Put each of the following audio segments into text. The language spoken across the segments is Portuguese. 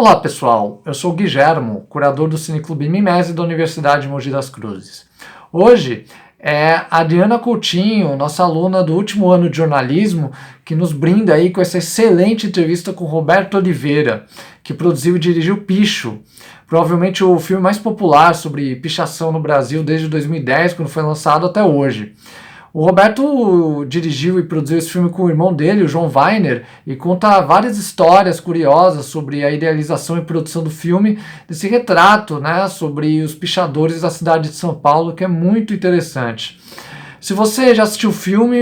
Olá pessoal, eu sou o Guilhermo, curador do Cineclube Mimese da Universidade de Mogi das Cruzes. Hoje é a Adriana Coutinho, nossa aluna do último ano de jornalismo, que nos brinda aí com essa excelente entrevista com Roberto Oliveira, que produziu e dirigiu Picho, provavelmente o filme mais popular sobre pichação no Brasil desde 2010, quando foi lançado, até hoje. O Roberto dirigiu e produziu esse filme com o irmão dele, o João Weiner, e conta várias histórias curiosas sobre a idealização e produção do filme, desse retrato, né, sobre os pichadores da cidade de São Paulo, que é muito interessante. Se você já assistiu o filme,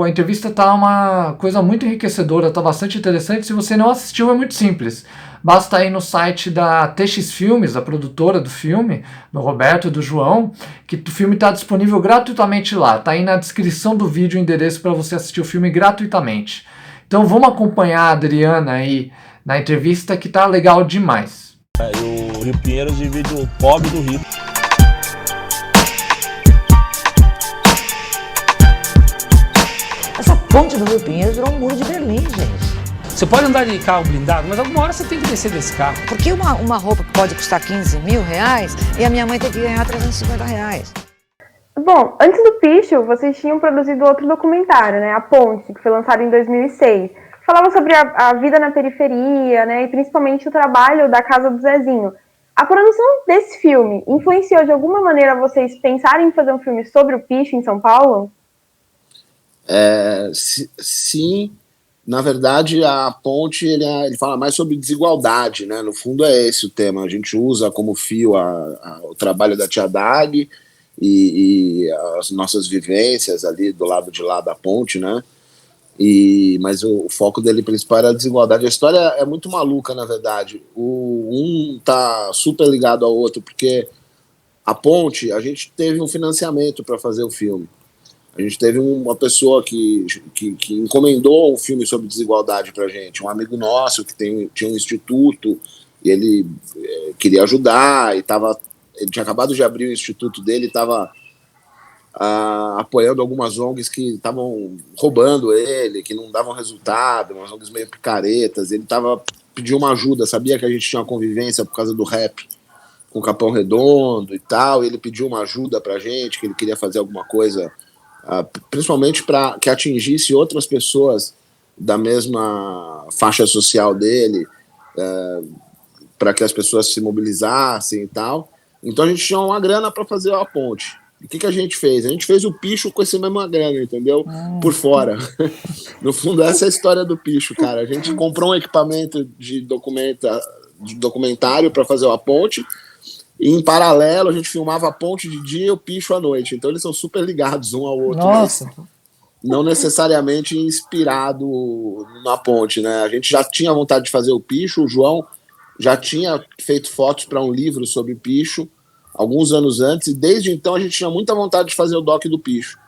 a entrevista está uma coisa muito enriquecedora, está bastante interessante. Se você não assistiu, é muito simples. Basta ir no site da TX Filmes, a produtora do filme, do Roberto e do João, que o filme está disponível gratuitamente lá. Está aí na descrição do vídeo o endereço para você assistir o filme gratuitamente. Então vamos acompanhar a Adriana aí na entrevista, que tá legal demais. O Rio Pinheiros divide o pobre do Rio. Essa ponte do Rio Pinheiros virou um muro de Berlim, gente. Você pode andar de carro blindado, mas alguma hora você tem que descer desse carro. Por que uma roupa pode custar 15 mil reais e a minha mãe tem que ganhar 350 reais? Bom, antes do Picho, vocês tinham produzido outro documentário, né? A Ponte, que foi lançado em 2006. Falava sobre a vida na periferia, né? E principalmente o trabalho da Casa do Zezinho. A produção desse filme influenciou de alguma maneira vocês pensarem em fazer um filme sobre o Picho em São Paulo? Sim. Na verdade, a Ponte, ele fala mais sobre desigualdade, né? No fundo é esse o tema. A gente usa como fio o trabalho da Tia Dag e as nossas vivências ali do lado de lá da ponte, né? Mas o foco dele principal era a desigualdade. A história é muito maluca, na verdade. Um tá super ligado ao outro, porque a Ponte, a gente teve um financiamento para fazer o filme. A gente teve uma pessoa que encomendou um filme sobre desigualdade pra gente, um amigo nosso que tinha um instituto, e ele queria ajudar, ele tinha acabado de abrir o instituto dele, estava apoiando algumas ONGs que estavam roubando ele, que não davam resultado, umas ONGs meio picaretas. Ele pediu uma ajuda, sabia que a gente tinha uma convivência por causa do rap com o Capão Redondo e tal, e ele pediu uma ajuda pra gente, que ele queria fazer alguma coisa, principalmente para que atingisse outras pessoas da mesma faixa social dele, para que as pessoas se mobilizassem e tal. Então a gente tinha uma grana para fazer a ponte. E o que a gente fez? A gente fez o Picho com essa mesma grana, entendeu? Por fora. No fundo, essa é a história do Picho, cara. A gente comprou um equipamento de documentário para fazer a ponte, e em paralelo a gente filmava a ponte de dia e o Picho à noite. Então eles são super ligados um ao outro. Nossa! Não necessariamente inspirado na ponte, né? A gente já tinha vontade de fazer o Picho, o João já tinha feito fotos para um livro sobre Picho alguns anos antes, e desde então a gente tinha muita vontade de fazer o doc do Picho.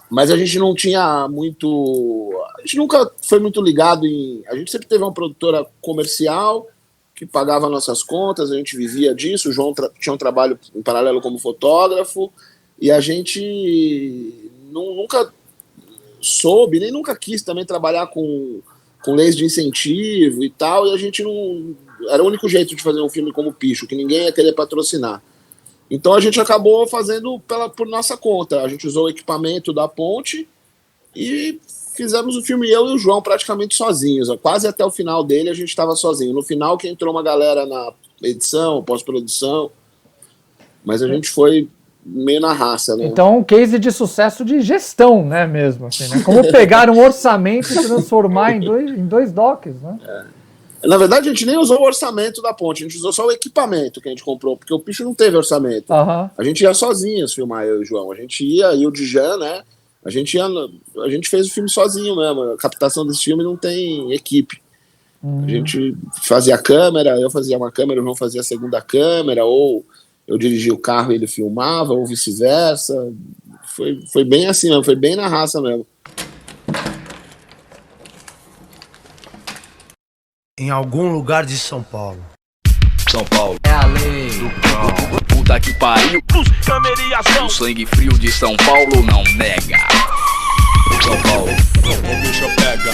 Mas a gente não tinha muito... A gente nunca foi muito ligado em... A gente sempre teve uma produtora comercial que pagava nossas contas, a gente vivia disso. O João tinha um trabalho em paralelo como fotógrafo, e a gente nunca soube, nem nunca quis também trabalhar com leis de incentivo e tal, e a gente não... Era o único jeito de fazer um filme como Picho, que ninguém ia querer patrocinar. Então a gente acabou fazendo por nossa conta. A gente usou o equipamento da ponte e fizemos o filme, eu e o João, praticamente sozinhos. Quase até o final dele a gente estava sozinho. No final que entrou uma galera na edição, pós-produção, mas a gente foi meio na raça, né? Então, um case de sucesso de gestão, né, mesmo, assim, né? Como pegar um orçamento e transformar em dois docs, né? Na verdade, a gente nem usou o orçamento da ponte, a gente usou só o equipamento que a gente comprou, porque o Picho não teve orçamento. Uhum. A gente ia sozinhos filmar, eu e o João. A gente ia, e o Djan, né? A gente fez o filme sozinho mesmo. A captação desse filme não tem equipe. A gente fazia a câmera, eu fazia uma câmera, o João fazia a segunda câmera, ou eu dirigia o carro e ele filmava, ou vice-versa. Foi bem assim mesmo, foi bem na raça mesmo. Em algum lugar de São Paulo. São Paulo é a lei do cão. Puta que pariu. Câmera e ação. O sangue frio de São Paulo não nega. São Paulo, o bicho pega.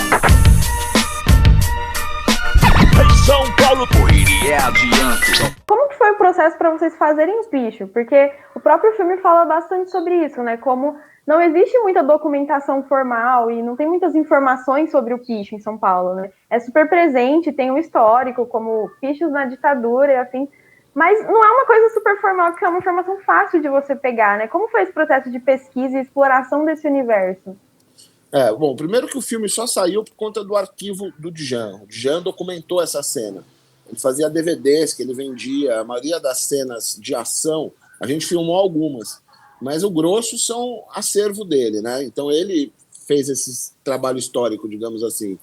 São Paulo. Correria adiante. Como que foi o processo para vocês fazerem o Picho? Porque o próprio filme fala bastante sobre isso, né? Como não existe muita documentação formal e não tem muitas informações sobre o picho em São Paulo, né? É super presente, tem um histórico, como pichos na ditadura e afim, mas não é uma coisa super formal, que é uma informação fácil de você pegar, né? Como foi esse processo de pesquisa e exploração desse universo? Bom, primeiro que o filme só saiu por conta do arquivo do Djan. O Djan documentou essa cena. Ele fazia DVDs que ele vendia, a maioria das cenas de ação, a gente filmou algumas, mas o grosso são acervo dele, né? Então ele fez esse trabalho histórico, digamos assim.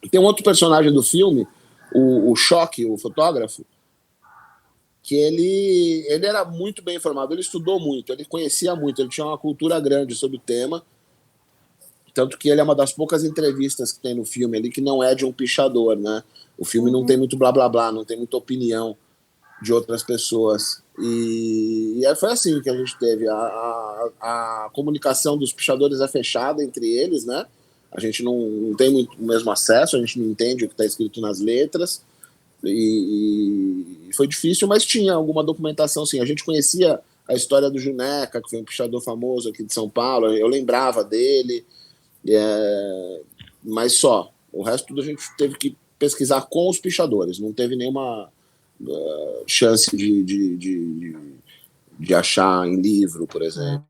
Tem um outro personagem do filme, o Choque, o fotógrafo, que ele era muito bem informado, ele estudou muito, ele conhecia muito, ele tinha uma cultura grande sobre o tema, tanto que ele é uma das poucas entrevistas que tem no filme ali que não é de um pichador, né? O filme não tem muito blá blá blá, não tem muita opinião de outras pessoas. E foi assim que a gente teve. A comunicação dos pichadores é fechada entre eles, né? A gente não tem muito o mesmo acesso, a gente não entende o que está escrito nas letras. E foi difícil, mas tinha alguma documentação, sim. A gente conhecia a história do Juneca, que foi um pichador famoso aqui de São Paulo, eu lembrava dele, mas só. O resto tudo a gente teve que pesquisar com os pichadores, não teve nenhuma chance de achar em livro, por exemplo.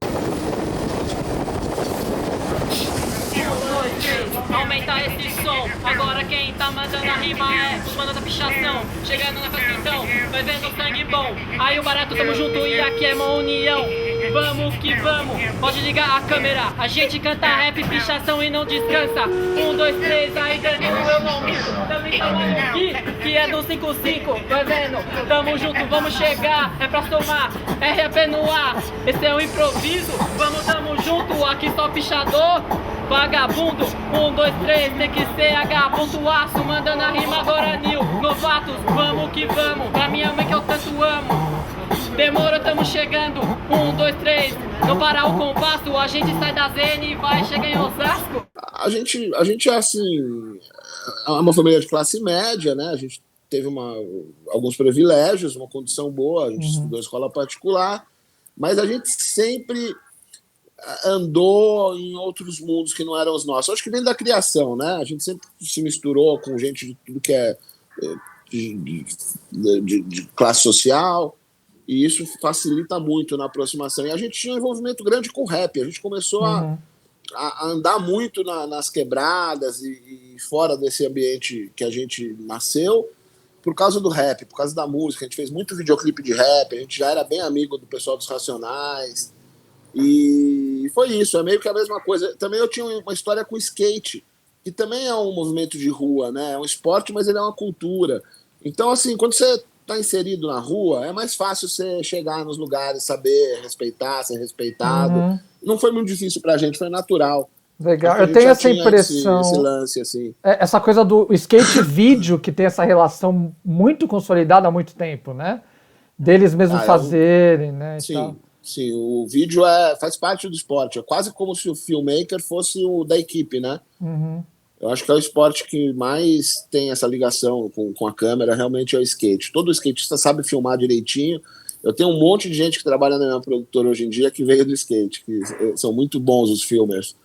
Aumenta esse som, agora quem tá mandando a rima é os manos da pichação. Chegando na festa então, vai vendo sangue bom. Aí o barato, tamo junto e aqui é uma união. Vamos que vamos, pode ligar a câmera. A gente canta rap, pichação e não descansa. 1, 2, 3, aí Danilo eu não minto. Também tamo aqui, que é do 55. Vai vendo, tamo junto, vamos chegar. É pra somar, RAP no ar. Esse é o improviso, tamo junto. Aqui só pichador, vagabundo. 1, 2, 3, tem que ser H.aço. Mandando a rima agora, Nil. Novatos, vamos que vamos. Pra minha mãe que eu tanto amo. Demorou, tamo chegando. 1, 2, 3, não parar o compasso. A gente sai da Zen e vai chegar em Osasco. A gente é assim, é uma família de classe média, né? A gente teve alguns privilégios, uma condição boa, a gente estudou escola particular, mas a gente sempre andou em outros mundos que não eram os nossos. Acho que vem da criação, né? A gente sempre se misturou com gente de tudo que é de classe social, e isso facilita muito na aproximação. E a gente tinha um envolvimento grande com o rap, a gente começou a andar muito nas quebradas e fora desse ambiente que a gente nasceu por causa do rap, por causa da música. A gente fez muito videoclipe de rap, a gente já era bem amigo do pessoal dos Racionais, e foi isso, é meio que a mesma coisa. Também eu tinha uma história com skate, que também é um movimento de rua, né? É um esporte, mas ele é uma cultura. Então, assim, quando você está inserido na rua, é mais fácil você chegar nos lugares, saber respeitar, ser respeitado. Não foi muito difícil pra gente, foi natural. Legal, eu tenho essa impressão. Esse lance, assim. Essa coisa do skate vídeo, que tem essa relação muito consolidada há muito tempo, né? Deles mesmos fazerem, né? Sim, sim, o vídeo faz parte do esporte. É quase como se o filmmaker fosse o da equipe, né? Eu acho que é o esporte que mais tem essa ligação com a câmera, realmente é o skate. Todo skatista sabe filmar direitinho. Eu tenho um monte de gente que trabalha na minha produtora hoje em dia que veio do skate, que são muito bons os filmers,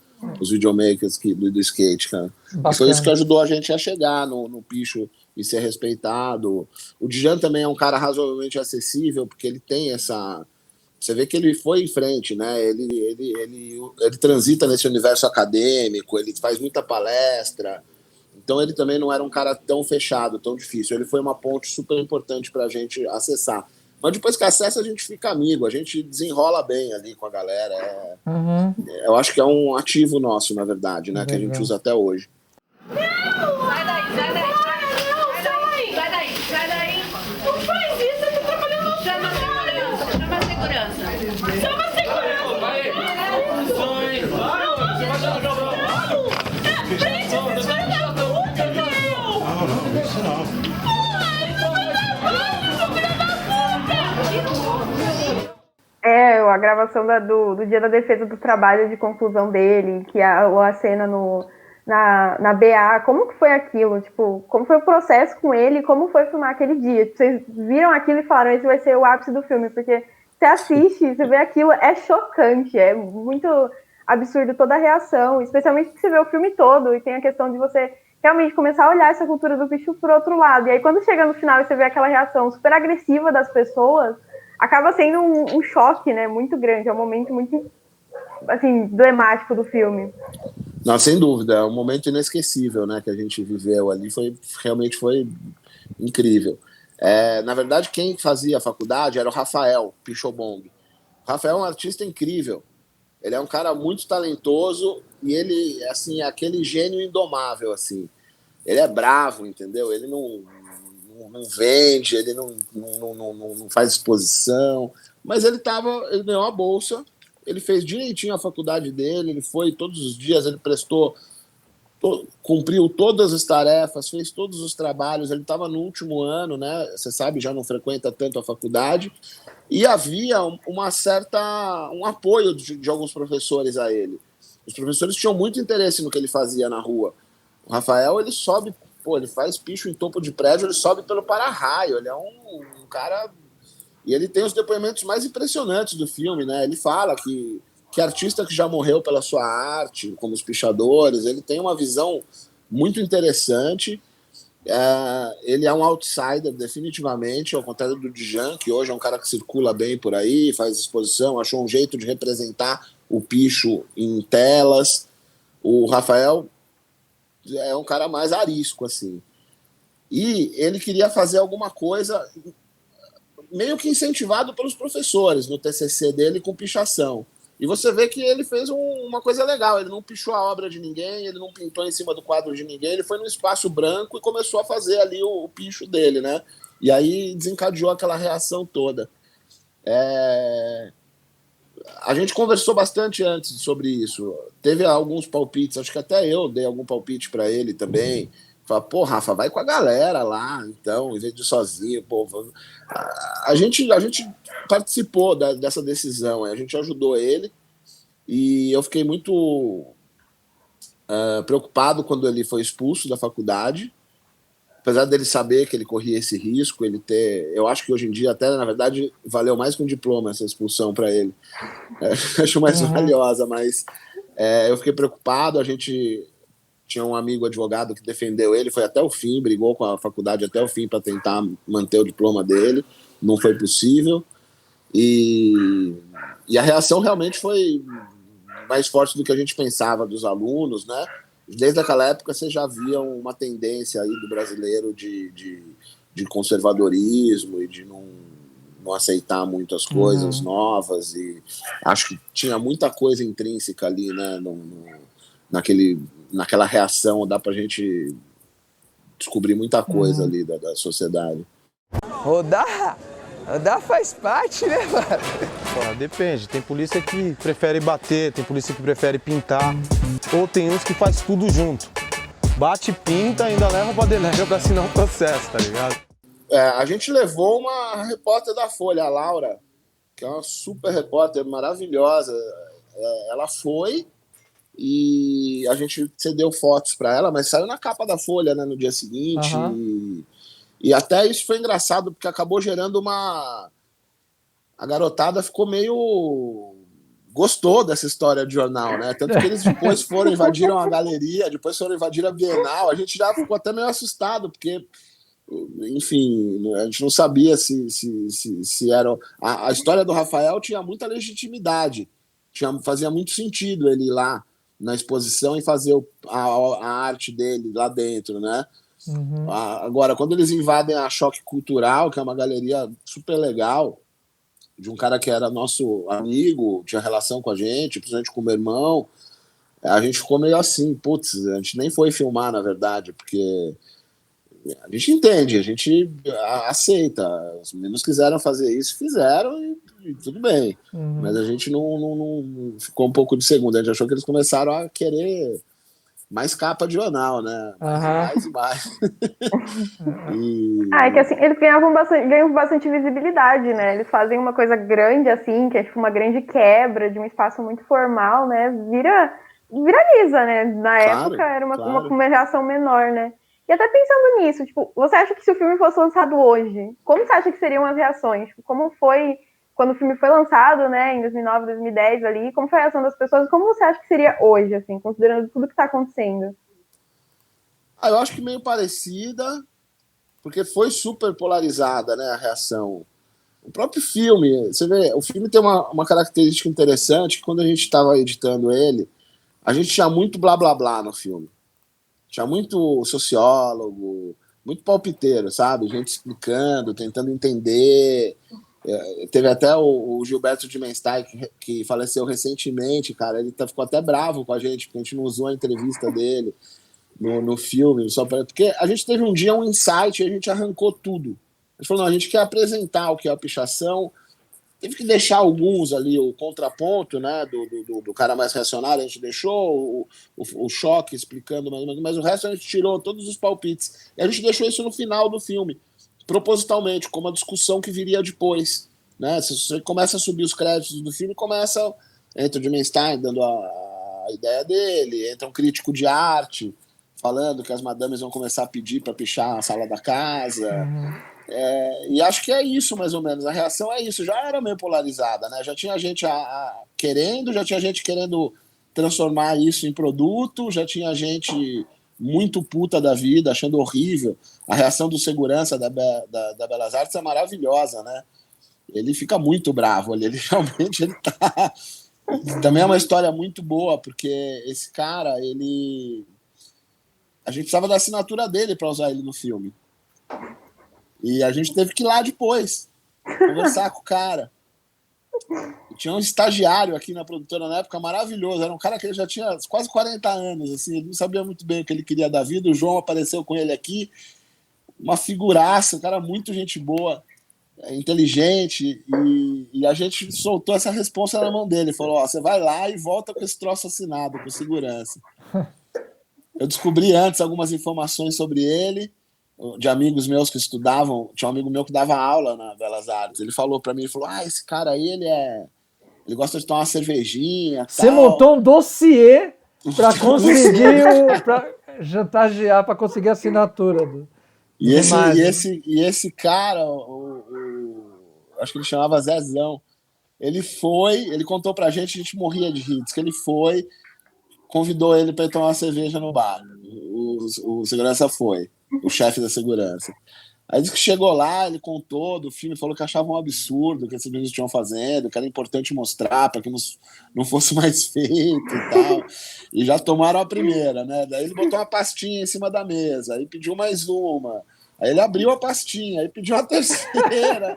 os videomakers do skate, cara. E foi isso que ajudou a gente a chegar no picho e ser respeitado. O Djan também é um cara razoavelmente acessível, porque ele tem essa... Você vê que ele foi em frente, né? Ele transita nesse universo acadêmico, ele faz muita palestra. Então ele também não era um cara tão fechado, tão difícil. Ele foi uma ponte super importante para a gente acessar. Mas depois que acessa, a gente fica amigo, a gente desenrola bem ali com a galera. Eu acho que é um ativo nosso, na verdade, né? Que a gente usa até hoje. Sai daí, sai daí. Sai daí, sai daí. Não faz isso, eu tô trabalhando. Chama a segurança. Chama a segurança. A gravação do Dia da Defesa do Trabalho, de conclusão dele, que a cena na BA, como que foi aquilo? Tipo, como foi o processo com ele? Como foi filmar aquele dia? Tipo, vocês viram aquilo e falaram, esse vai ser o ápice do filme, porque você assiste, você vê aquilo, é chocante, é muito absurdo toda a reação, especialmente porque você vê o filme todo e tem a questão de você realmente começar a olhar essa cultura do bicho por outro lado. E aí quando chega no final e você vê aquela reação super agressiva das pessoas, acaba sendo um choque, né, muito grande, é um momento muito, assim, emblemático do filme. Não, sem dúvida, é um momento inesquecível, né, que a gente viveu ali, realmente foi incrível. Na verdade, quem fazia a faculdade era o Rafael Pichobong. O Rafael é um artista incrível, ele é um cara muito talentoso e ele, assim, é aquele gênio indomável, assim. Ele é bravo, entendeu? Ele não vende, ele não faz exposição, mas ele ganhou a bolsa, ele fez direitinho a faculdade dele, ele foi todos os dias, ele cumpriu todas as tarefas, fez todos os trabalhos, ele estava no último ano, né? Você sabe, já não frequenta tanto a faculdade, e havia um apoio de alguns professores a ele. Os professores tinham muito interesse no que ele fazia na rua. O Rafael, ele sobe, ele faz picho em topo de prédio, ele sobe pelo para-raio, ele é um cara... E ele tem os depoimentos mais impressionantes do filme, né? Ele fala que artista que já morreu pela sua arte, como os pichadores, ele tem uma visão muito interessante. Ele é um outsider, definitivamente, ao contrário do Djan, que hoje é um cara que circula bem por aí, faz exposição, achou um jeito de representar o picho em telas. O Rafael é um cara mais arisco, assim. E ele queria fazer alguma coisa meio que incentivado pelos professores no TCC dele com pichação. E você vê que ele fez uma coisa legal, ele não pichou a obra de ninguém, ele não pintou em cima do quadro de ninguém, ele foi num espaço branco e começou a fazer ali o picho dele, né? E aí desencadeou aquela reação toda. A gente conversou bastante antes sobre isso, teve alguns palpites, acho que até eu dei algum palpite para ele também. Fala, pô, Rafa, vai com a galera lá, então, em vez de ir sozinho, pô. A gente participou dessa decisão, a gente ajudou ele, e eu fiquei muito preocupado quando ele foi expulso da faculdade, apesar dele saber que ele corria esse risco, eu acho que hoje em dia até, na verdade, valeu mais que um diploma essa expulsão para ele. Acho mais valiosa, mas eu fiquei preocupado, a gente... Tinha um amigo advogado que defendeu ele, foi até o fim, brigou com a faculdade até o fim para tentar manter o diploma dele, não foi possível. E a reação realmente foi mais forte do que a gente pensava dos alunos, né? Desde aquela época você já via uma tendência aí do brasileiro de conservadorismo e de não aceitar muitas coisas novas, e acho que tinha muita coisa intrínseca ali, né? Naquela reação, dá pra gente descobrir muita coisa ali da sociedade. Rodar faz parte, né, mano? Pô, depende, tem polícia que prefere bater, tem polícia que prefere pintar, ou tem uns que faz tudo junto. Bate, pinta, ainda leva pra delega pra assinar um processo, tá ligado? A gente levou uma repórter da Folha, a Laura, que é uma super repórter maravilhosa. Ela foi... E a gente cedeu fotos para ela, mas saiu na capa da Folha, né, no dia seguinte. E até isso foi engraçado, porque acabou gerando a garotada ficou meio... Gostou dessa história de jornal, né? Tanto que eles depois invadiram a galeria, depois foram invadir a Bienal. A gente já ficou até meio assustado, porque, enfim, a gente não sabia se era... A história do Rafael tinha muita legitimidade. Fazia muito sentido ele ir lá na exposição e fazer a arte dele lá dentro, né? Agora, quando eles invadem a Choque Cultural, que é uma galeria super legal, de um cara que era nosso amigo, tinha relação com a gente, principalmente com o meu irmão, a gente ficou meio assim, putz, a gente nem foi filmar, na verdade, porque a gente entende, a gente aceita. Os meninos quiseram fazer isso, fizeram e tudo bem. Mas a gente não ficou um pouco de segunda. A gente achou que eles começaram a querer mais capa de jornal, né? Mais e mais. É que assim, eles ganham bastante visibilidade, né? Eles fazem uma coisa grande assim, que é tipo uma grande quebra de um espaço muito formal, né? viraliza, né? Na Claro, época era claro. uma reação menor, né? E até pensando nisso, tipo, você acha que se o filme fosse lançado hoje, como você acha que seriam as reações? Tipo, como foi quando o filme foi lançado, né, em 2009, 2010 ali, como foi a reação das pessoas? Como você acha que seria hoje, assim, considerando tudo que tá acontecendo? Eu acho que meio parecida, porque foi super polarizada, né, a reação. O próprio filme, você vê, o filme tem uma característica interessante, que quando a gente estava editando ele, a gente tinha muito blá blá blá no filme. Tinha muito sociólogo, muito palpiteiro, sabe? Gente explicando, tentando entender. Teve até o Gilberto Dimenstein, que faleceu recentemente, cara. Ele ficou até bravo com a gente, porque a gente não usou a entrevista dele no filme. Porque a gente teve um dia um insight e a gente arrancou tudo. A gente falou, não, a gente quer apresentar o que é a pichação. Teve que deixar alguns ali, o contraponto, né, do cara mais reacionário, a gente deixou o choque explicando, mas o resto a gente tirou todos os palpites. E a gente deixou isso no final do filme, propositalmente, como uma discussão que viria depois. Né? Se você começa a subir os créditos do filme, entra o Dimenstein dando a ideia dele, entra um crítico de arte falando que as madames vão começar a pedir para pichar a sala da casa. E acho que é isso, mais ou menos. A reação é isso. Já era meio polarizada, né? Já tinha gente querendo transformar isso em produto, já tinha gente muito puta da vida, achando horrível. A reação do segurança da Belas Artes é maravilhosa, né? Ele fica muito bravo, ele realmente tá... Também é uma história muito boa, porque esse cara, a gente precisava da assinatura dele para usar ele no filme. E a gente teve que ir lá depois conversar com o cara. E tinha um estagiário aqui na produtora na época maravilhoso. Era um cara que ele já tinha quase 40 anos. Assim, ele não sabia muito bem o que ele queria da vida. O João apareceu com ele aqui. Uma figuraça, um cara muito gente boa, inteligente. E a gente soltou essa responsa na mão dele. Falou, você vai lá e volta com esse troço assinado, com segurança. Eu descobri antes algumas informações sobre ele, de amigos meus que estudavam. Tinha um amigo meu que dava aula na Belas Artes. Ele falou para mim, ele falou, esse cara aí, ele gosta de tomar uma cervejinha. Você tal. Montou um dossiê para conseguir para chantagear, para conseguir a assinatura. E esse cara, acho que ele chamava Zezão, ele contou pra gente, a gente morria de rir, que ele convidou ele para ir tomar uma cerveja no bar. O segurança foi. O chefe da segurança. Aí disse que chegou lá, ele contou do filme, falou que achava um absurdo o que esses meninos estavam fazendo, que era importante mostrar para que não fosse mais feito e tal. E já tomaram a primeira, né? Daí ele botou uma pastinha em cima da mesa, aí pediu mais uma. Aí ele abriu a pastinha, aí pediu a terceira.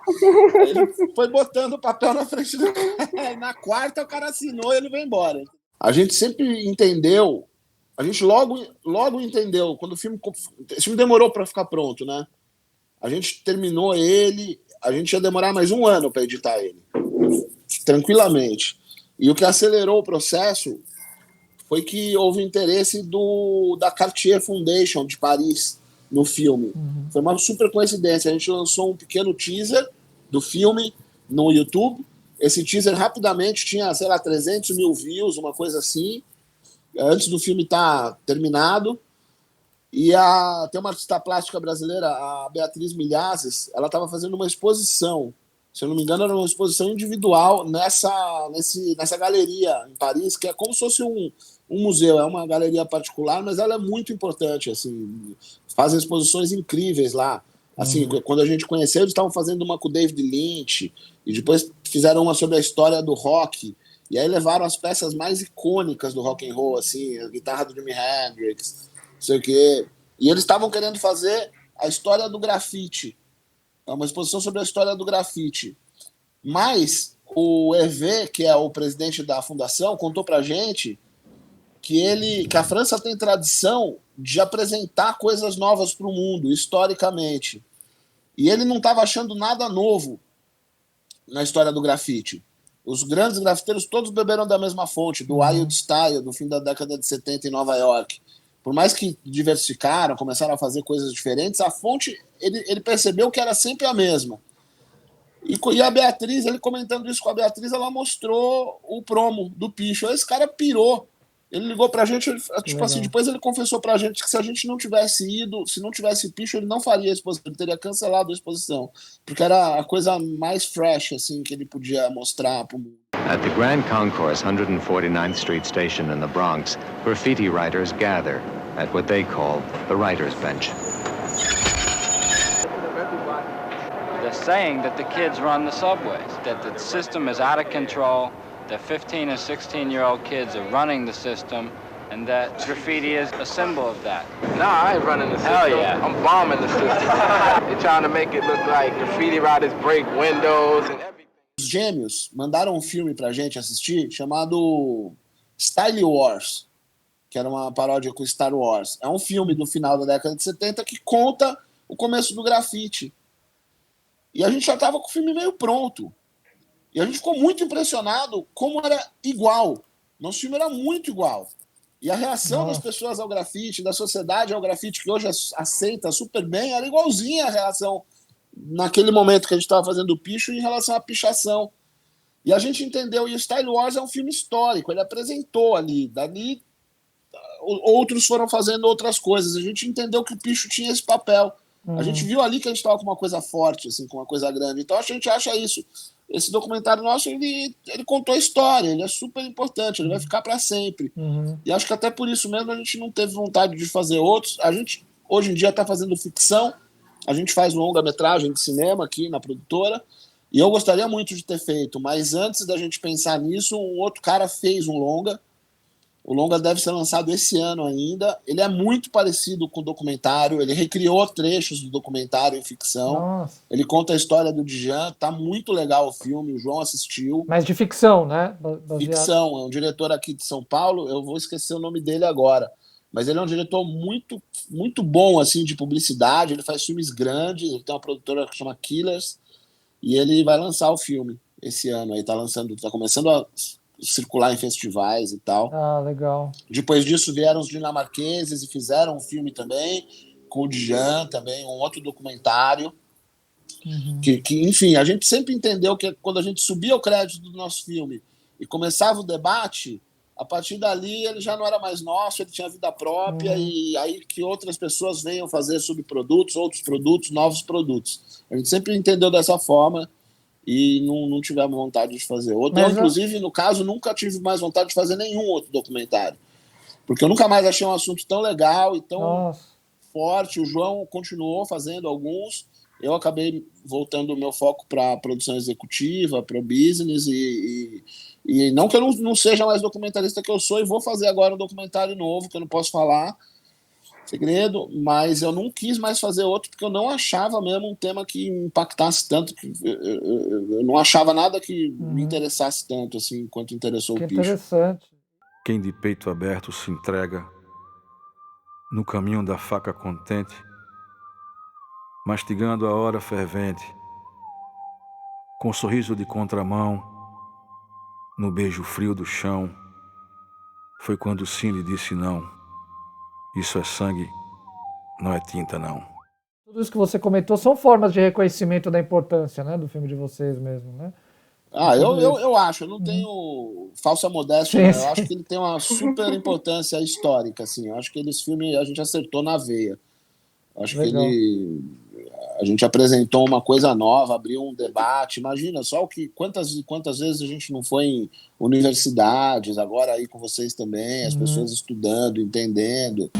Aí ele foi botando o papel na frente do cara. Na quarta o cara assinou e ele veio embora. A gente sempre entendeu. A gente logo entendeu, quando esse filme demorou para ficar pronto, né? A gente terminou ele, a gente ia demorar mais 1 ano para editar ele, tranquilamente. E o que acelerou o processo foi que houve interesse da Cartier Foundation de Paris no filme. Foi uma super coincidência. A gente lançou um pequeno teaser do filme no YouTube. Esse teaser rapidamente tinha, 300 mil views, uma coisa assim, antes do filme estar terminado. E tem uma artista plástica brasileira, a Beatriz Milhazes, ela estava fazendo uma exposição, se eu não me engano era uma exposição individual nessa galeria em Paris, que é como se fosse um museu, é uma galeria particular, mas ela é muito importante, assim, fazem exposições incríveis lá. Assim, quando a gente conheceu, eles estavam fazendo uma com o David Lynch, e depois fizeram uma sobre a história do rock, e aí levaram as peças mais icônicas do rock and roll, assim, a guitarra do Jimi Hendrix, não sei o quê. E eles estavam querendo fazer a história do grafite, uma exposição sobre a história do grafite. Mas o Hervé, que é o presidente da fundação, contou pra gente que a França tem tradição de apresentar coisas novas para o mundo, historicamente. E ele não estava achando nada novo na história do grafite. Os grandes grafiteiros todos beberam da mesma fonte, do Wild Style, do fim da década de 70 em Nova York. Por mais que diversificaram, começaram a fazer coisas diferentes, a fonte, ele percebeu que era sempre a mesma. E a Beatriz, ele comentando isso com a Beatriz, ela mostrou o promo do Picho. Aí esse cara pirou. Ele ligou pra gente, tipo assim, depois ele confessou pra gente que se a gente não tivesse ido, se não tivesse picho, ele não faria a exposição, ele teria cancelado a exposição, porque era a coisa mais fresh, assim, que ele podia mostrar pro mundo. At the Grand Concourse 149th Street Station in the Bronx, graffiti writers gather at what they call the writer's bench. They're saying that the kids run the subways, that the system is out of control, that 15 and 16-year-old kids are running the system, and that graffiti is a symbol of that. Nah, I ain't running the system. Hell yeah. I'm bombing the system. They're trying to make it look like graffiti writers break windows and everything. Os Gêmeos mandaram um filme pra gente assistir chamado Style Wars, que era uma paródia com Star Wars. É um filme do final da década de 70 que conta o começo do grafite. E a gente já tava com o filme meio pronto. E a gente ficou muito impressionado como era igual. Nosso filme era muito igual. E a reação das pessoas ao grafite, da sociedade ao grafite, que hoje aceita super bem, era igualzinha a reação naquele momento que a gente estava fazendo o picho em relação à pichação. E a gente entendeu, e o Style Wars é um filme histórico, ele apresentou ali, dali outros foram fazendo outras coisas. A gente entendeu que o picho tinha esse papel. A gente viu ali que a gente estava com uma coisa forte, assim, com uma coisa grande. Então a gente acha isso. Esse documentário nosso, ele contou a história, ele é super importante, ele vai ficar para sempre. E acho que até por isso mesmo a gente não teve vontade de fazer outros. A gente, hoje em dia, está fazendo ficção, a gente faz longa-metragem de cinema aqui na produtora, e eu gostaria muito de ter feito, mas antes da gente pensar nisso, um outro cara fez um longa. O longa deve ser lançado esse ano ainda. Ele é muito parecido com o documentário. Ele recriou trechos do documentário em ficção. Nossa. Ele conta a história do Djan. Tá muito legal o filme. O João assistiu. Mas de ficção, né? Ficção. É um diretor aqui de São Paulo. Eu vou esquecer o nome dele agora. Mas ele é um diretor muito, muito bom assim, de publicidade. Ele faz filmes grandes. Ele tem uma produtora que chama Killers. E ele vai lançar o filme esse ano. Aí tá começando a circular em festivais e tal. Ah, legal. Depois disso vieram os dinamarqueses e fizeram um filme também com o Djan, também um outro documentário. Que, enfim, a gente sempre entendeu que quando a gente subia o crédito do nosso filme e começava o debate, a partir dali ele já não era mais nosso, ele tinha vida própria, e aí que outras pessoas venham fazer subprodutos, outros produtos, novos produtos. A gente sempre entendeu dessa forma e não tivemos vontade de fazer outro. Eu, inclusive, no caso, nunca tive mais vontade de fazer nenhum outro documentário. Porque eu nunca mais achei um assunto tão legal e tão forte. O João continuou fazendo alguns. Eu acabei voltando o meu foco para produção executiva, para o business. E não que eu não seja mais documentarista que eu sou, e vou fazer agora um documentário novo, que eu não posso falar, segredo, mas eu não quis mais fazer outro porque eu não achava mesmo um tema que me impactasse tanto, que eu não achava nada que me interessasse tanto assim quanto interessou o Picho. Interessante. Quem de peito aberto se entrega no caminho da faca contente, mastigando a hora fervente, com sorriso de contramão, no beijo frio do chão, foi quando sim lhe disse não. Isso é sangue, não é tinta, não. Tudo isso que você comentou são formas de reconhecimento da importância, né, do filme de vocês mesmo, né? Eu acho, eu não tenho falsa modéstia, eu acho que ele tem uma super importância histórica, assim. Eu acho que esse filme a gente acertou na veia. Eu acho que a gente apresentou uma coisa nova, abriu um debate. Imagina só quantas vezes a gente não foi em universidades, agora aí com vocês também, as pessoas estudando, entendendo.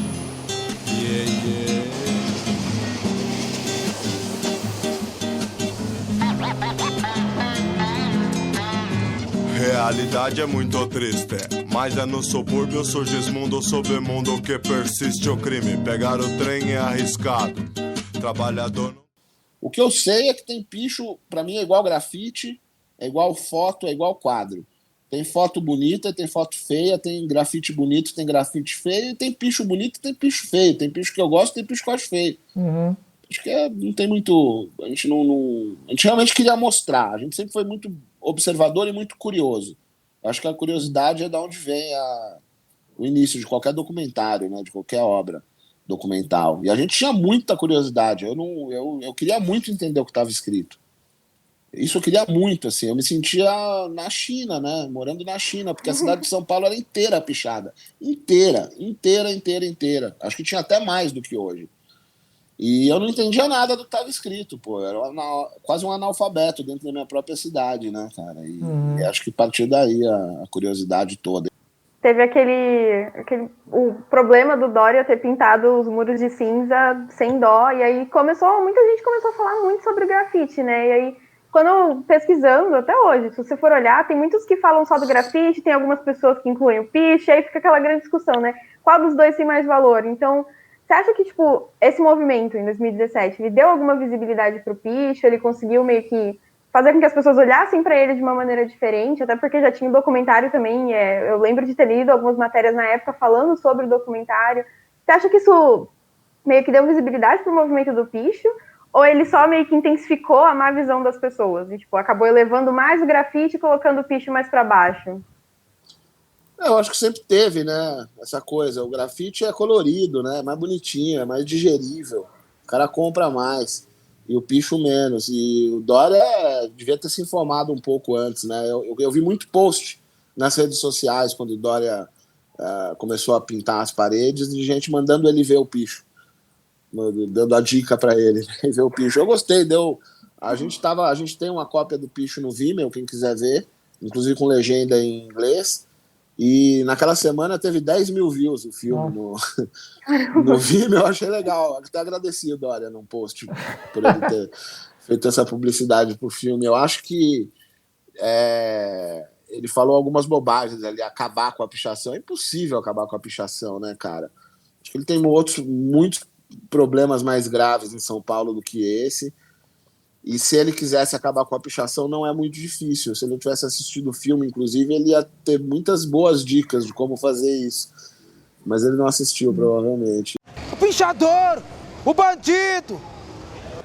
Realidade é muito triste, mas é no subúrbio, eu sou Gismundo, submundo que persiste o crime. Pegar o trem é arriscado, trabalhador... O que eu sei é que tem picho, pra mim é igual grafite, é igual foto, é igual quadro. Tem foto bonita, tem foto feia, tem grafite bonito, tem grafite feio, e tem picho bonito e tem picho feio. Tem picho que eu gosto, tem picho que eu acho feio. Acho que não tem muito... A gente realmente queria mostrar. A gente sempre foi muito observador e muito curioso. Acho que a curiosidade é de onde vem o início de qualquer documentário, né, de qualquer obra documental. E a gente tinha muita curiosidade. Eu queria muito entender o que estava escrito. Isso eu queria muito, assim. Eu me sentia na China, né? Morando na China, porque a cidade de São Paulo era inteira pichada. Inteira. Acho que tinha até mais do que hoje. E eu não entendia nada do que estava escrito, pô. Eu era quase um analfabeto dentro da minha própria cidade, né, cara? E acho que partiu daí a curiosidade toda. Teve o problema do Dória ter pintado os muros de cinza sem dó, e aí muita gente começou a falar muito sobre o grafite, né? E aí, quando pesquisando, até hoje, se você for olhar, tem muitos que falam só do grafite, tem algumas pessoas que incluem o piche, aí fica aquela grande discussão, né? Qual dos dois tem mais valor? Então, você acha que, tipo, esse movimento em 2017, ele deu alguma visibilidade pro piche, ele conseguiu meio que fazer com que as pessoas olhassem para ele de uma maneira diferente, até porque já tinha um documentário também, eu lembro de ter lido algumas matérias na época falando sobre o documentário. Você acha que isso meio que deu visibilidade pro movimento do picho, ou ele só meio que intensificou a má visão das pessoas, e tipo, acabou elevando mais o grafite e colocando o picho mais para baixo? Eu acho que sempre teve, né, essa coisa. O grafite é colorido, né, é mais bonitinho, é mais digerível. O cara compra mais. E o picho menos. E o Dória devia ter se informado um pouco antes, né? Eu vi muito post nas redes sociais quando o Dória começou a pintar as paredes de gente mandando ele ver o picho, dando a dica para ele, né? Ver o picho. Eu gostei, a gente tem uma cópia do picho no Vimeo, quem quiser ver, inclusive com legenda em inglês. E naquela semana teve 10 mil views o filme no Vimeo. Eu achei legal. Até agradeci o Dória num post por ele ter feito essa publicidade pro filme. Eu acho que ele falou algumas bobagens ali, acabar com a pichação. É impossível acabar com a pichação, né, cara? Acho que ele tem muitos problemas mais graves em São Paulo do que esse. E se ele quisesse acabar com a pichação, não é muito difícil. Se ele não tivesse assistido o filme, inclusive, ele ia ter muitas boas dicas de como fazer isso. Mas ele não assistiu, provavelmente. O pichador, o bandido,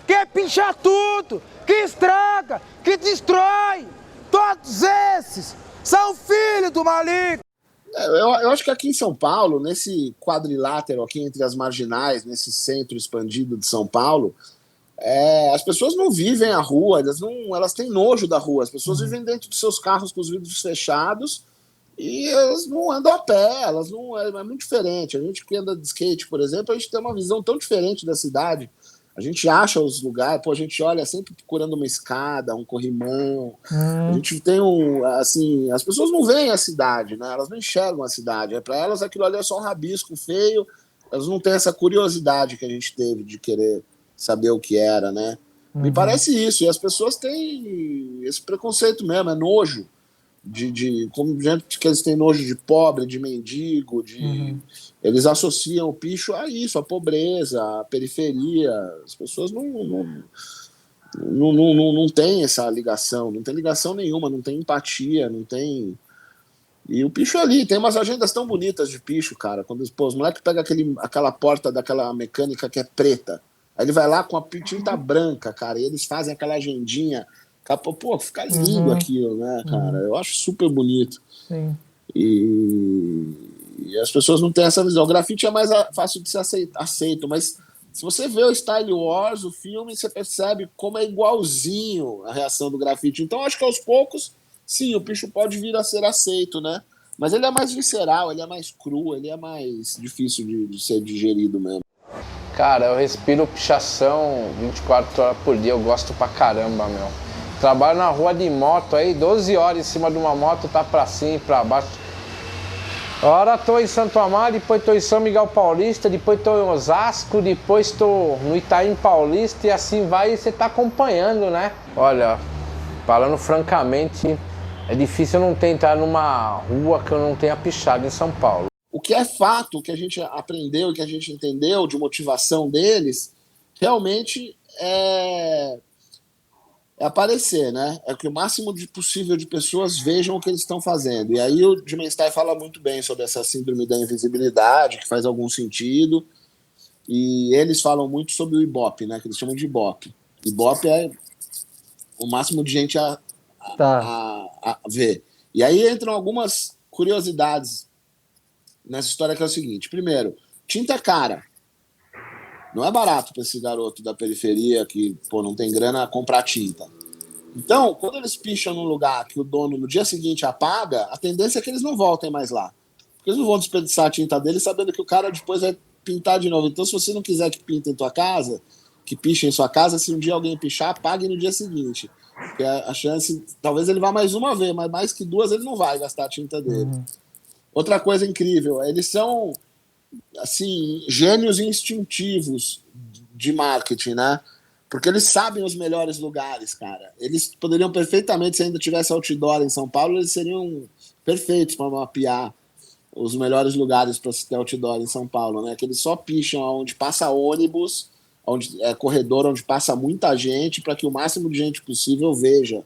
quer pinchar tudo, que estraga, que destrói. Todos esses são filhos do maligno. Eu acho que aqui em São Paulo, nesse quadrilátero aqui entre as marginais, nesse centro expandido de São Paulo, as pessoas não vivem a rua, elas têm nojo da rua. As pessoas vivem dentro dos seus carros com os vidros fechados e elas não andam a pé, é muito diferente. A gente que anda de skate, por exemplo, a gente tem uma visão tão diferente da cidade. A gente acha os lugares, a gente olha sempre procurando uma escada, um corrimão. A gente tem assim, as pessoas não veem a cidade, né? Elas não enxergam a cidade. Para elas aquilo ali é só um rabisco feio. Elas não têm essa curiosidade que a gente teve de querer saber o que era, né? Me parece isso. E as pessoas têm esse preconceito mesmo, é nojo. Como gente que eles têm nojo de pobre, de mendigo, eles associam o picho a isso, a pobreza, a periferia. As pessoas não têm essa ligação, não tem ligação nenhuma, não tem empatia, não tem. E o picho ali, tem umas agendas tão bonitas de picho, cara. Quando os moleques pegam aquela porta daquela mecânica que é preta, aí ele vai lá com a tinta branca, cara, e eles fazem aquela agendinha. Pô, fica lindo aquilo, né, cara? Eu acho super bonito. Sim. E as pessoas não têm essa visão. O grafite é mais fácil de ser aceito, mas se você vê o Style Wars, o filme, você percebe como é igualzinho a reação do grafite. Então, acho que aos poucos, sim, o picho pode vir a ser aceito, né? Mas ele é mais visceral, ele é mais cru, ele é mais difícil de ser digerido mesmo. Cara, eu respiro pichação 24 horas por dia, eu gosto pra caramba, meu. Trabalho na rua de moto aí, 12 horas em cima de uma moto, tá pra cima e pra baixo. Agora tô em Santo Amaro, depois tô em São Miguel Paulista, depois tô em Osasco, depois tô no Itaim Paulista e assim vai e você tá acompanhando, né? Olha, falando francamente, é difícil eu não ter entrado numa rua que eu não tenha pichado em São Paulo. O que é fato, o que a gente aprendeu, o que a gente entendeu de motivação deles, realmente é aparecer, né? É que o máximo possível de pessoas vejam o que eles estão fazendo. E aí o Dimenstein fala muito bem sobre essa síndrome da invisibilidade, que faz algum sentido. E eles falam muito sobre o Ibope, né? Que eles chamam de Ibope. Ibope é o máximo de gente a ver. E aí entram algumas curiosidades nessa história, que é o seguinte. Primeiro, tinta é cara. Não é barato para esse garoto da periferia que não tem grana comprar tinta. Então, quando eles picham num lugar que o dono no dia seguinte apaga, a tendência é que eles não voltem mais lá. Porque eles não vão desperdiçar a tinta deles sabendo que o cara depois vai pintar de novo. Então, se você não quiser que pinte em tua casa, que piche em sua casa, se um dia alguém pichar, apague no dia seguinte. Porque a chance, talvez ele vá mais uma vez, mas mais que duas ele não vai gastar a tinta dele. Outra coisa incrível, eles são, assim, gênios instintivos de marketing, né? Porque eles sabem os melhores lugares, cara. Eles poderiam perfeitamente, se ainda tivesse outdoor em São Paulo, eles seriam perfeitos para mapear os melhores lugares para se ter outdoor em São Paulo, né? Que eles só picham onde passa ônibus, onde é corredor, onde passa muita gente, para que o máximo de gente possível veja.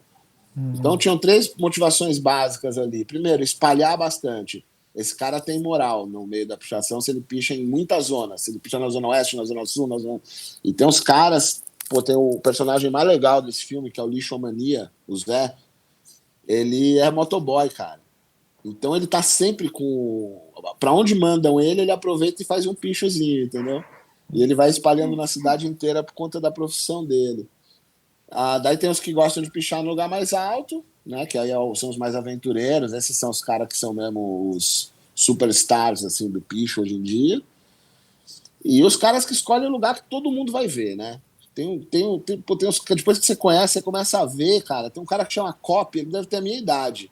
Então tinham 3 motivações básicas ali. Primeiro, espalhar bastante. Esse cara tem moral no meio da pichação se ele picha em muitas zonas. Se ele picha na Zona Oeste, na Zona Sul, na Zona... E tem uns caras... Pô, tem o personagem mais legal desse filme, que é o Lixomania, o Zé. Ele é motoboy, cara. Então ele tá sempre com... Pra onde mandam ele aproveita e faz um pichozinho, entendeu? E ele vai espalhando na cidade inteira por conta da profissão dele. Daí tem os que gostam de pichar no lugar mais alto, né? Que aí são os mais aventureiros. Esses são os caras que são mesmo os superstars assim, do picho hoje em dia. E os caras que escolhem o lugar que todo mundo vai ver, né? Tem uns, depois que você conhece, você começa a ver, cara. Tem um cara que chama Cop, ele deve ter a minha idade.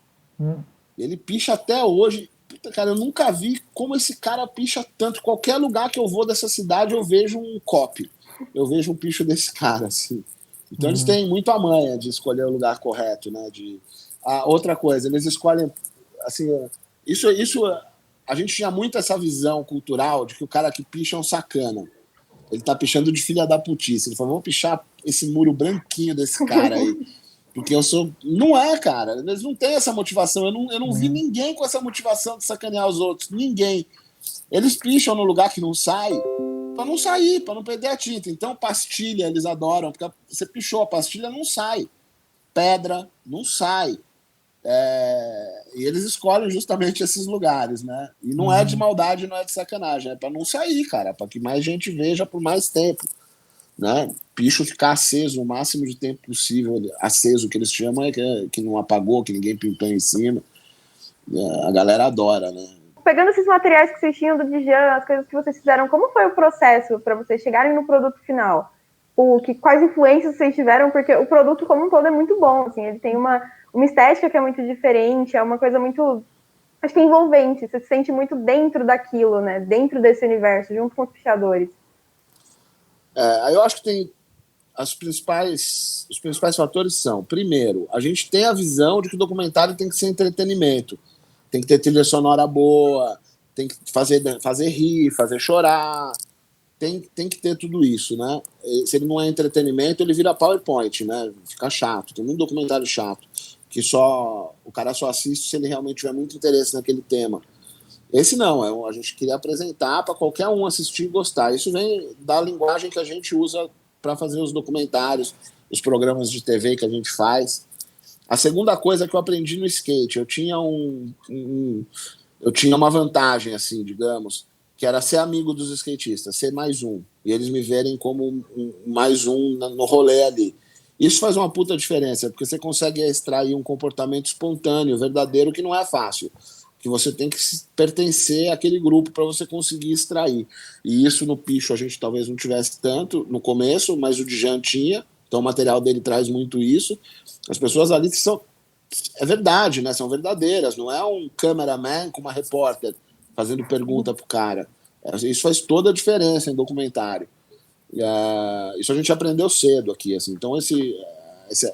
Ele picha até hoje. Puta, cara, eu nunca vi como esse cara picha tanto. Qualquer lugar que eu vou dessa cidade, eu vejo um Cop. Eu vejo um picho desse cara, assim. Então eles têm muito a manha de escolher o lugar correto, né? Outra coisa, eles escolhem, assim, isso a gente tinha muito essa visão cultural de que o cara que picha é um sacana. Ele tá pichando de filha da putice. Ele falou, vamos pichar esse muro branquinho desse cara aí. Porque eu sou... Não é, cara. Eles não têm essa motivação. Eu não vi ninguém com essa motivação de sacanear os outros. Ninguém. Eles picham no lugar que não sai para não sair, para não perder a tinta. Então, pastilha, eles adoram. Porque você pichou, a pastilha não sai. Pedra, não sai. E eles escolhem justamente esses lugares, né? E não é de maldade, não é de sacanagem, é para não sair, cara, para que mais gente veja por mais tempo, né? Picho ficar aceso o máximo de tempo possível, aceso, que eles chamam é que não apagou, que ninguém pintou em cima. A galera adora, né? Pegando esses materiais que vocês tinham do Djan, as coisas que vocês fizeram, como foi o processo para vocês chegarem no produto final? Quais influências vocês tiveram? Porque o produto como um todo é muito bom, assim, ele tem uma estética que é muito diferente, é uma coisa muito, acho que envolvente, você se sente muito dentro daquilo, né? Dentro desse universo, junto com os pichadores. Eu acho que tem os principais fatores são, primeiro, a gente tem a visão de que o documentário tem que ser entretenimento, tem que ter trilha sonora boa, tem que fazer rir, fazer chorar, tem que ter tudo isso, né? Se ele não é entretenimento, ele vira PowerPoint, né? Fica chato, tem muito documentário chato, que o cara só assiste se ele realmente tiver muito interesse naquele tema. Esse não, a gente queria apresentar para qualquer um assistir e gostar. Isso vem da linguagem que a gente usa para fazer os documentários, os programas de TV que a gente faz. A segunda coisa que eu aprendi no skate, eu tinha uma vantagem, assim, digamos, que era ser amigo dos skatistas, ser mais um, e eles me verem como mais um no rolê ali. Isso faz uma puta diferença, porque você consegue extrair um comportamento espontâneo, verdadeiro, que não é fácil, que você tem que pertencer àquele grupo para você conseguir extrair. E isso no picho a gente talvez não tivesse tanto no começo, mas o Djan tinha, então o material dele traz muito isso. As pessoas ali são... É verdade, né? São verdadeiras, não é um cameraman com uma repórter fazendo pergunta pro cara. Isso faz toda a diferença em documentário. Isso a gente aprendeu cedo aqui, assim. Então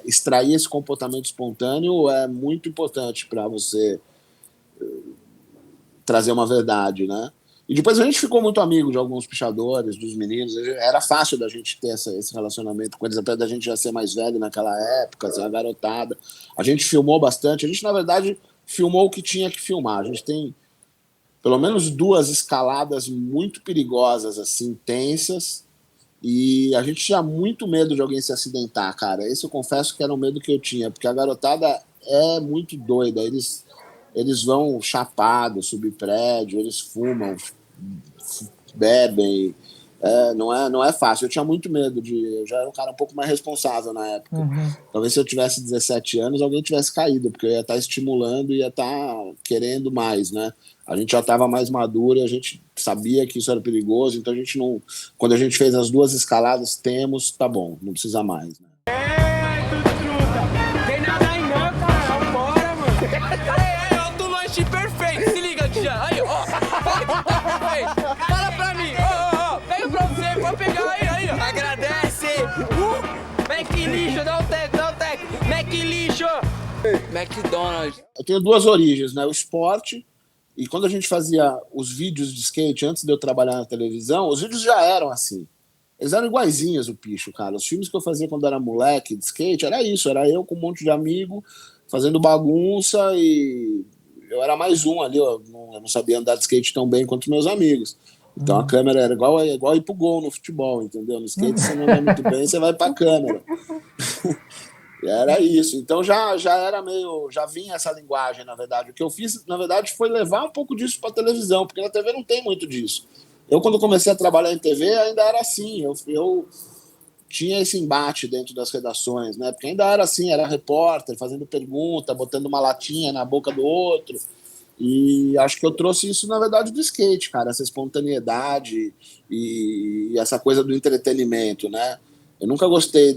extrair esse comportamento espontâneo é muito importante para você trazer uma verdade, né? E depois a gente ficou muito amigo de alguns pichadores, dos meninos. Era fácil da gente ter esse relacionamento com eles, apesar da gente já ser mais velho naquela época, ser a garotada. A gente filmou bastante. A gente, na verdade, filmou o que tinha que filmar. A gente tem pelo menos 2 escaladas muito perigosas, assim, tensas. E a gente tinha muito medo de alguém se acidentar, cara. Esse eu confesso que era um medo que eu tinha, porque a garotada é muito doida. Eles vão chapados, subir prédio, eles fumam, bebem, não é fácil. Eu tinha muito medo eu já era um cara um pouco mais responsável na época. Talvez se eu tivesse 17 anos, alguém tivesse caído, porque eu ia estar estimulando e ia estar querendo mais, né? A gente já estava mais maduro, a gente sabia que isso era perigoso, então a gente não... Quando a gente fez as 2 escaladas, tá bom, não precisa mais, né? Tem nada aí não, cara. Vambora, mano. Aí, ó, do lanche perfeito. Se liga, Djan. Aí, ó. Fala pra mim. Ó. Pega pra você, pode pegar aí, ó. Agradece. Mac lixo, dá o teco. Mac lixo. McDonald's. Eu tenho 2 origens, né? O esporte, e quando a gente fazia os vídeos de skate, antes de eu trabalhar na televisão, os vídeos já eram assim. Eles eram iguaizinhos, o Picho, cara. Os filmes que eu fazia quando era moleque de skate, era isso. Era eu com um monte de amigo, fazendo bagunça, e eu era mais um ali. Eu não sabia andar de skate tão bem quanto meus amigos. Então a câmera era igual ir pro gol no futebol, entendeu? No skate você não anda muito bem, você vai pra câmera. Era isso. Então já era meio... Já vinha essa linguagem, na verdade. O que eu fiz, na verdade, foi levar um pouco disso pra televisão, porque na TV não tem muito disso. Eu, quando comecei a trabalhar em TV, ainda era assim. Eu tinha esse embate dentro das redações, né? Porque ainda era assim, era repórter, fazendo pergunta, botando uma latinha na boca do outro. E acho que eu trouxe isso, na verdade, do skate, cara. Essa espontaneidade e essa coisa do entretenimento, né? Eu nunca gostei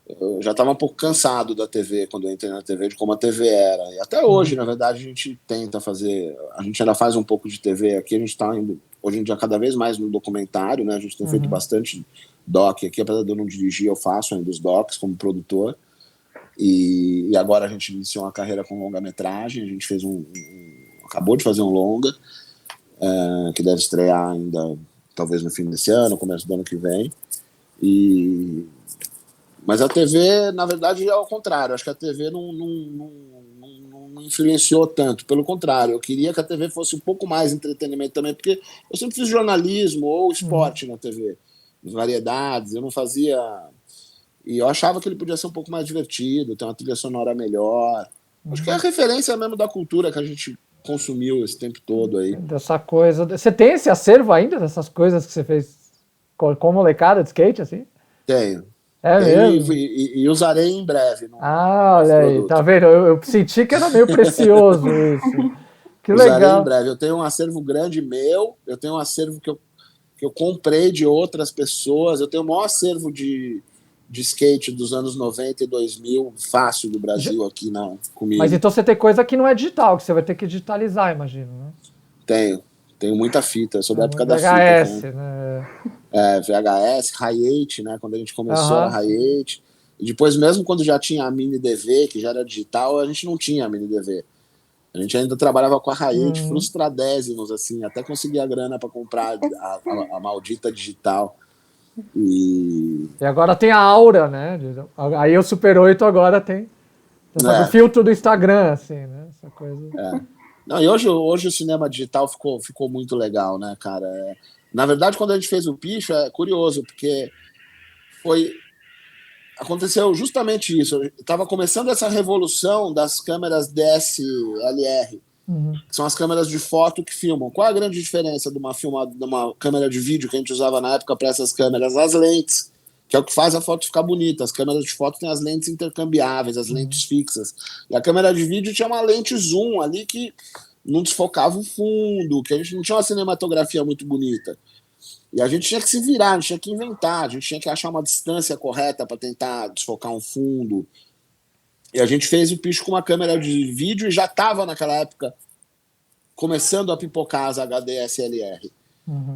Eu já estava um pouco cansado da TV, quando eu entrei na TV, de como a TV era. E até hoje, na verdade, a gente tenta fazer... A gente ainda faz um pouco de TV aqui, a gente está indo, hoje em dia, cada vez mais no documentário, né? A gente tem feito bastante doc aqui, apesar de eu não dirigir, eu faço ainda os docs como produtor. E agora a gente iniciou uma carreira com longa-metragem, a gente fez acabou de fazer um longa, que deve estrear ainda, talvez no fim desse ano, começo do ano que vem. Mas a TV, na verdade, é ao contrário. Acho que a TV não influenciou tanto. Pelo contrário, eu queria que a TV fosse um pouco mais entretenimento também, porque eu sempre fiz jornalismo ou esporte na TV, variedades, eu não fazia... E eu achava que ele podia ser um pouco mais divertido, ter uma trilha sonora melhor. Acho que é a referência mesmo da cultura que a gente consumiu esse tempo todo aí. Dessa coisa... Você tem esse acervo ainda, dessas coisas que você fez com molecada de skate, assim? Tenho. É mesmo? E usarei em breve. Olha aí, tá vendo? Eu senti que era meio precioso isso. Que legal. Usarei em breve. Eu tenho um acervo grande meu, eu tenho um acervo que eu comprei de outras pessoas, eu tenho o maior acervo de skate dos anos 90 e 2000, fácil do Brasil aqui comigo. Mas então você tem coisa que não é digital, que você vai ter que digitalizar, imagino, né? Tenho muita fita, eu sou da época da VHS, fita. né? VHS, Hi8, né? Quando a gente começou a Hi8. E depois, mesmo quando já tinha a mini DV, que já era digital, a gente não tinha a mini DV. A gente ainda trabalhava com a Hi8, frustradésimos, assim, até conseguir a grana para comprar a maldita digital. E agora tem a Aura, né? Aí o Super 8 agora tem o filtro do Instagram, assim, né? Essa coisa. Não, e hoje o cinema digital ficou muito legal, né, cara? Na verdade, quando a gente fez o Picho, é curioso, porque aconteceu justamente isso. Estava começando essa revolução das câmeras DSLR, que são as câmeras de foto que filmam. Qual a grande diferença de uma câmera de vídeo que a gente usava na época para essas câmeras? As lentes, que é o que faz a foto ficar bonita. As câmeras de foto têm as lentes intercambiáveis, as lentes fixas. E a câmera de vídeo tinha uma lente zoom ali que não desfocava o fundo, que a gente não tinha uma cinematografia muito bonita. E a gente tinha que se virar, a gente tinha que inventar, a gente tinha que achar uma distância correta para tentar desfocar um fundo. E a gente fez o Picho com uma câmera de vídeo e já estava naquela época começando a pipocar as HD SLR.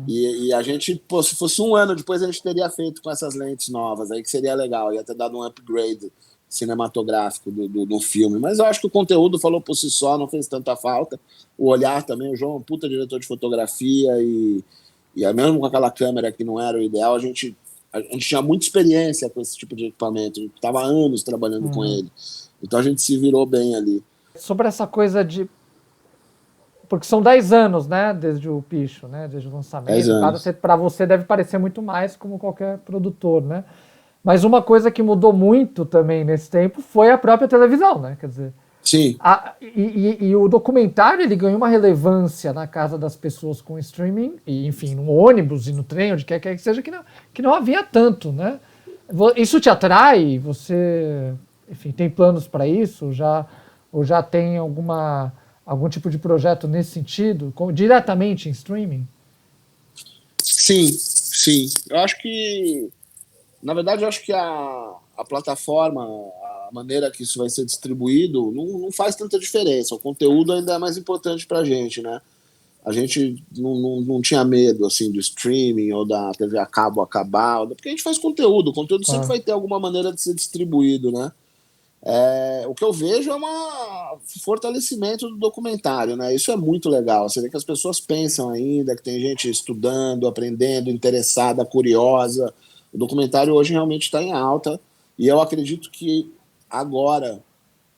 E a gente, se fosse um ano depois, a gente teria feito com essas lentes novas, aí que seria legal, ia ter dado um upgrade cinematográfico do filme. Mas eu acho que o conteúdo falou por si só, não fez tanta falta. O olhar também, o João é um puta diretor de fotografia e mesmo com aquela câmera que não era o ideal, a gente tinha muita experiência com esse tipo de equipamento, a gente estava há anos trabalhando com ele. Então a gente se virou bem ali. Sobre essa coisa de... Porque são 10 anos, né, desde o Picho, né, desde o lançamento. 10 anos. Para você deve parecer muito mais, como qualquer produtor, né? Mas uma coisa que mudou muito também nesse tempo foi a própria televisão, né? Quer dizer, Sim. E o documentário ele ganhou uma relevância na casa das pessoas com streaming, e enfim, no ônibus e no trem, onde quer que seja, que não havia tanto, né? Isso te atrai? Você, enfim, tem planos para isso? Ou já tem algum tipo de projeto nesse sentido, diretamente em streaming? Sim. Eu acho que, na verdade, a plataforma, a maneira que isso vai ser distribuído, não faz tanta diferença. O conteúdo ainda é mais importante para a gente, né? A gente não tinha medo, assim, do streaming ou da TV a cabo acabar, porque a gente faz conteúdo. O conteúdo sempre vai ter alguma maneira de ser distribuído, né? O que eu vejo é um fortalecimento do documentário, né? Isso é muito legal. Você vê que as pessoas pensam ainda, que tem gente estudando, aprendendo, interessada, curiosa. O documentário hoje realmente está em alta, e eu acredito que agora,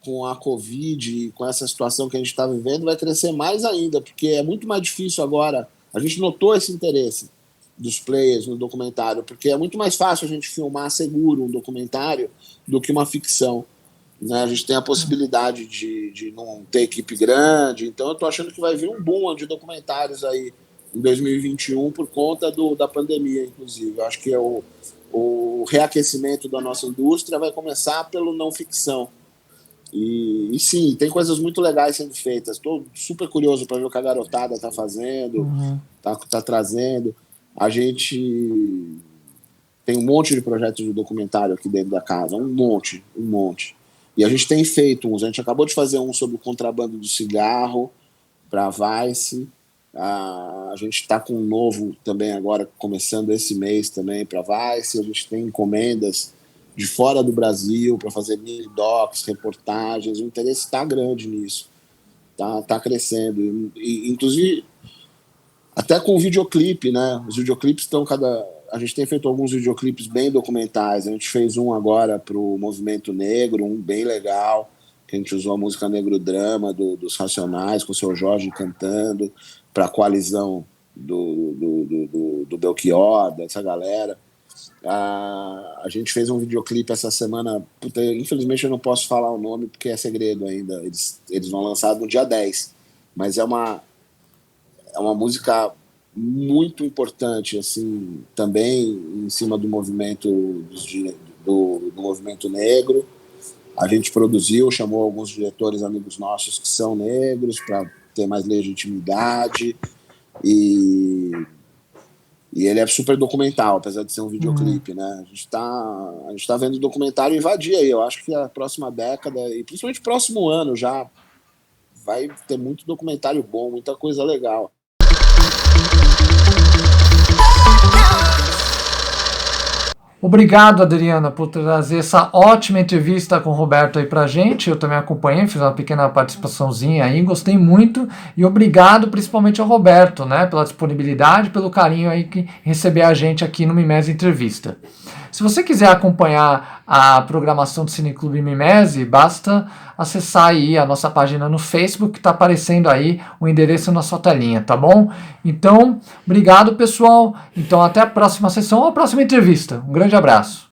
com a Covid e com essa situação que a gente está vivendo, vai crescer mais ainda, porque é muito mais difícil agora. A gente notou esse interesse dos players no documentário, porque é muito mais fácil a gente filmar seguro um documentário do que uma ficção, né? A gente tem a possibilidade de não ter equipe grande, então eu estou achando que vai vir um boom de documentários aí em 2021 por conta da pandemia, inclusive. Eu acho que o reaquecimento da nossa indústria vai começar pelo não ficção. E sim, tem coisas muito legais sendo feitas. Estou super curioso para ver o que a garotada está fazendo, tá trazendo. A gente tem um monte de projetos de documentário aqui dentro da casa, um monte. E a gente tem feito uns. A gente acabou de fazer um sobre o contrabando do cigarro para a Vice. A gente está com um novo também agora, começando esse mês também para a Vice. A gente tem encomendas de fora do Brasil para fazer mini docs, reportagens. O interesse está grande nisso, tá crescendo. E, inclusive, até com o videoclipe, né? Os videoclipes estão A gente tem feito alguns videoclipes bem documentais. A gente fez um agora para o Movimento Negro, um bem legal, que a gente usou a música Negro Drama dos Racionais, com o Seu Jorge cantando, para a coalizão do Belchior, dessa galera. A gente fez um videoclipe essa semana, infelizmente eu não posso falar o nome porque é segredo ainda, eles vão lançar no dia 10, mas é uma música muito importante, assim, também em cima do movimento do movimento negro. A gente produziu, chamou alguns diretores amigos nossos que são negros para ter mais legitimidade, e ele é super documental, apesar de ser um videoclipe, né? A gente tá vendo o documentário invadir aí. Eu acho que a próxima década, e principalmente o próximo ano, já vai ter muito documentário bom, muita coisa legal. Obrigado, Adriana, por trazer essa ótima entrevista com o Roberto aí pra gente. Eu também acompanhei, fiz uma pequena participaçãozinha aí, gostei muito. E obrigado principalmente ao Roberto, né, pela disponibilidade, pelo carinho aí que receber a gente aqui no Mimese Entrevista. Se você quiser acompanhar a programação do Cineclube Mimese, basta acessar aí a nossa página no Facebook, que está aparecendo aí o endereço na sua telinha, tá bom? Então, obrigado, pessoal. Então, até a próxima sessão ou a próxima entrevista. Um grande abraço.